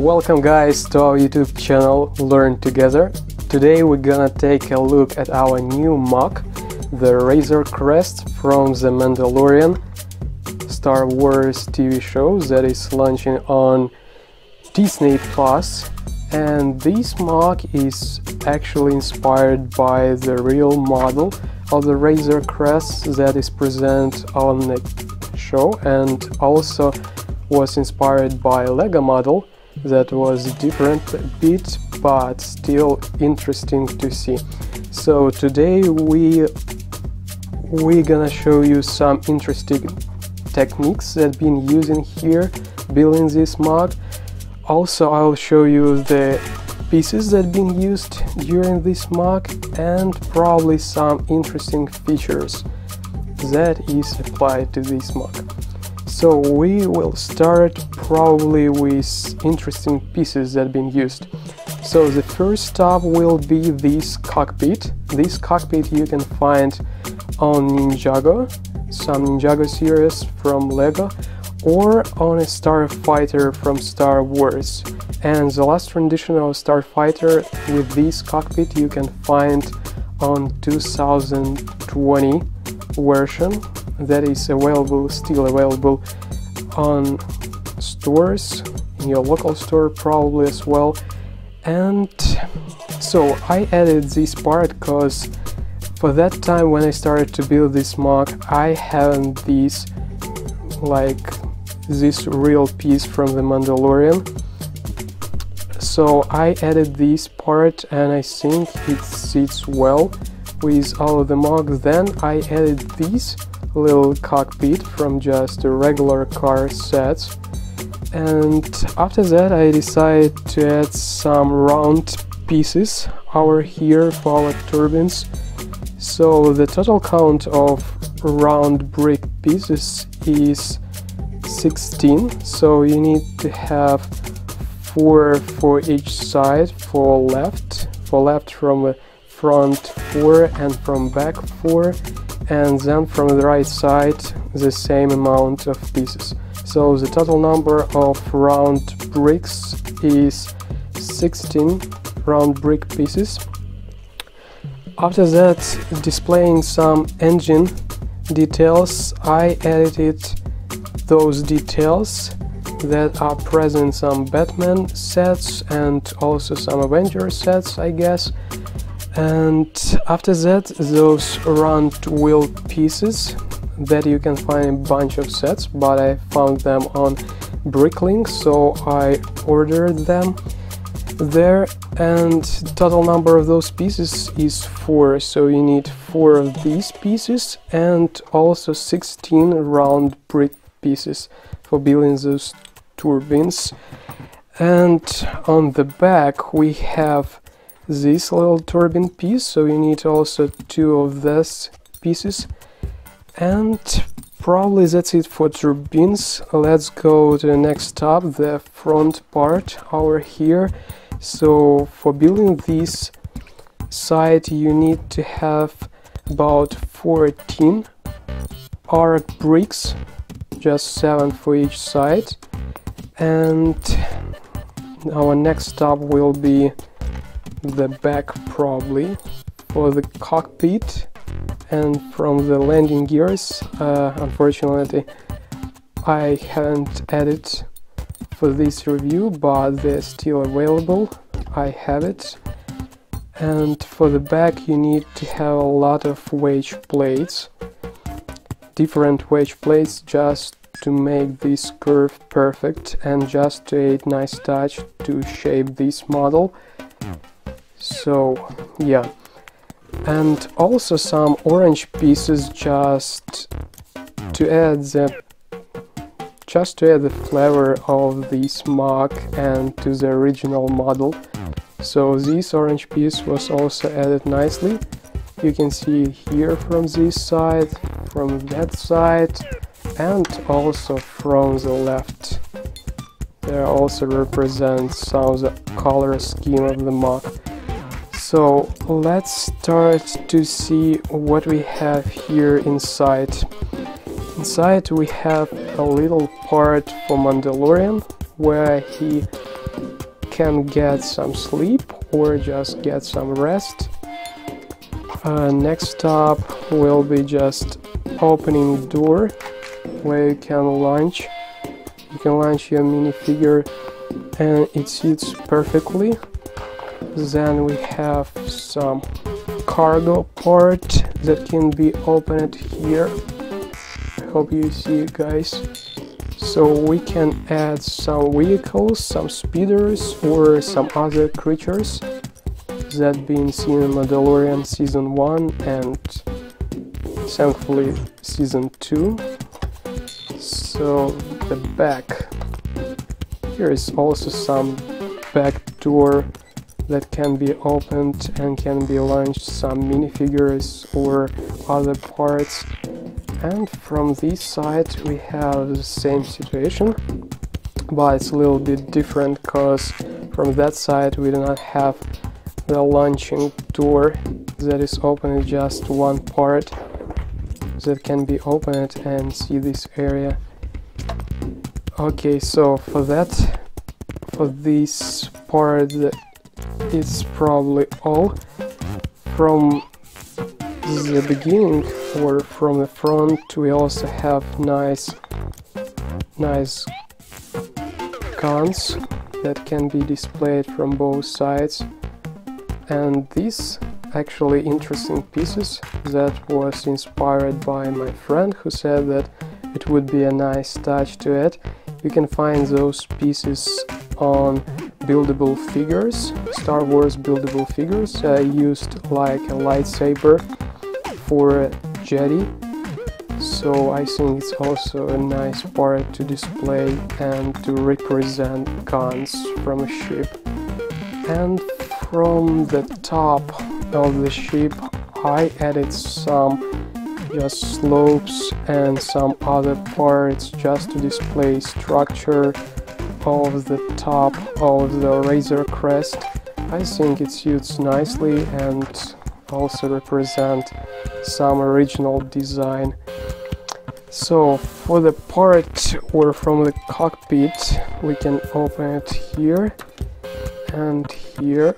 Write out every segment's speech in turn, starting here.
Welcome guys to our YouTube channel Learn Together. Today we're gonna take a look at our new MOC, the Razor Crest from the Mandalorian Star Wars TV show that is launching on Disney Plus. And this MOC is actually inspired by the real model of the Razor Crest that is present on the show, and also was inspired by a Lego model that was different a bit, but still interesting to see. So today we're gonna show you some interesting techniques that been using here building this MOC. Also I'll show you the pieces that been used during this MOC and probably some interesting features that is applied to this MOC. So we will start probably with interesting pieces that have been used. So the first stop will be this cockpit. This cockpit you can find on Ninjago, some Ninjago series from Lego, or on a Starfighter from Star Wars. And the last rendition of Starfighter with this cockpit you can find on 2020 version that is still available on stores, in your local store probably as well. And so I added this part because for that time when I started to build this MOC I hadn't this real piece from the Mandalorian. So I added this part and I think it sits well with all of the MOC. Then I added this little cockpit from just a regular car sets, and after that I decided to add some round pieces over here for our turbines. So the total count of round brick pieces is 16, so you need to have 4 for each side. For left from the front 4 and from back 4, and then from the right side the same amount of pieces. So the total number of round bricks is 16 round brick pieces. After that, displaying some engine details, I edited those details that are present in some Batman sets and also some Avenger sets, I guess. And after that, those round wheel pieces that you can find in a bunch of sets, but I found them on Bricklink, so I ordered them there. And total number of those pieces is 4, so you need 4 of these pieces and also 16 round brick pieces for building those turbines. And on the back we have this little turbine piece, so you need also 2 of these pieces. And probably that's it for turbines. Let's go to the next stop, the front part over here. So for building this side you need to have about 14 arc bricks, just 7 for each side. And our next stop will be the back probably for the cockpit. And from the landing gears, unfortunately I haven't added for this review, but they're still available. I have it. And for the back you need to have a lot of wedge plates, different wedge plates, just to make this curve perfect and just to add nice touch to shape this model. So yeah, and also some orange pieces just to add the flavor of this MOC and to the original model. So this orange piece was also added nicely. You can see here from this side, from that side, and also from the left. They also represent some of the color scheme of the MOC. So let's start to see what we have here inside. Inside we have a little part for Mandalorian where he can get some sleep or just get some rest. Next up will be just opening door where you can launch. You can launch your minifigure and it suits perfectly. Then we have some cargo part that can be opened here. I hope you see it, guys. So we can add some vehicles, some speeders or some other creatures that been seen in Mandalorian Season 1 and thankfully Season 2. So the back. Here is also some back door that can be opened and can be launched some minifigures or other parts. And from this side we have the same situation, but it's a little bit different because from that side we do not have the launching door that is open. It's just one part that can be opened and see this area. Okay, so for this part it's probably all. From the beginning or from the front we also have nice guns that can be displayed from both sides, and these actually interesting pieces that was inspired by my friend who said that it would be a nice touch to it. You can find those pieces on buildable figures, Star Wars buildable figures. I used like a lightsaber for a Jedi, so I think it's also a nice part to display and to represent guns from a ship. And from the top of the ship I added some just slopes and some other parts just to display structure of the top of the Razor Crest. I think it suits nicely and also represent some original design. So for the part or from the cockpit we can open it here and here.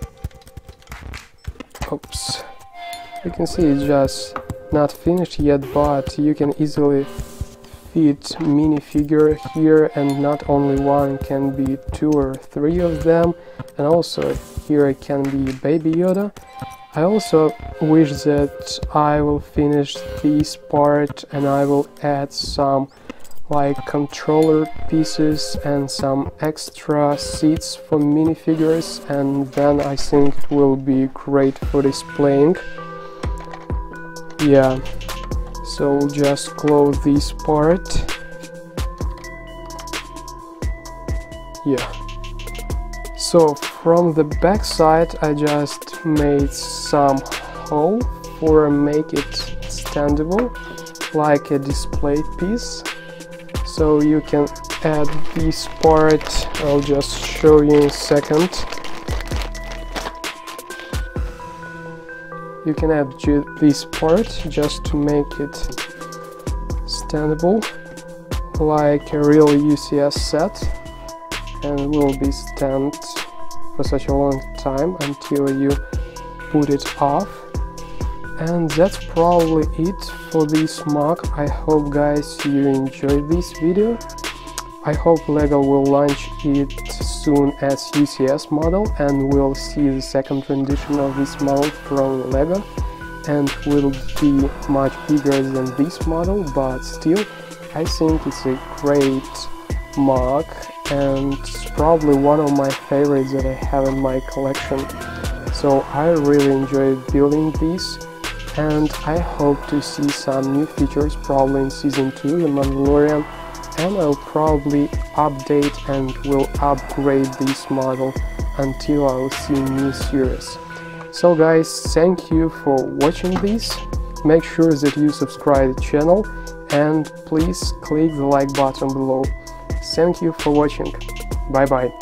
Oops, you can see it's just not finished yet, but you can easily fit minifigure here, and not only one, can be 2 or 3 of them, and also here it can be Baby Yoda. I also wish that I will finish this part and I will add some like controller pieces and some extra seats for minifigures, and then I think it will be great for displaying. Yeah, so just close this part. Yeah. So from the back side I just made some hole for make it standable, like a display piece. So you can add this part, I'll just show you in a second. You can add this part just to make it standable, like a real UCS set, and will be stand for such a long time until you put it off. And that's probably it for this MOC. I hope guys you enjoyed this video. I hope LEGO will launch it soon as UCS model, and we'll see the second rendition of this model from LEGO, and will be much bigger than this model, but still I think it's a great MOC and probably one of my favorites that I have in my collection. So I really enjoyed building this, and I hope to see some new features probably in Season 2, The Mandalorian, and I'll probably update and will upgrade this model until I'll see new series. So guys, thank you for watching this. Make sure that you subscribe to the channel and please click the like button below. Thank you for watching. Bye bye.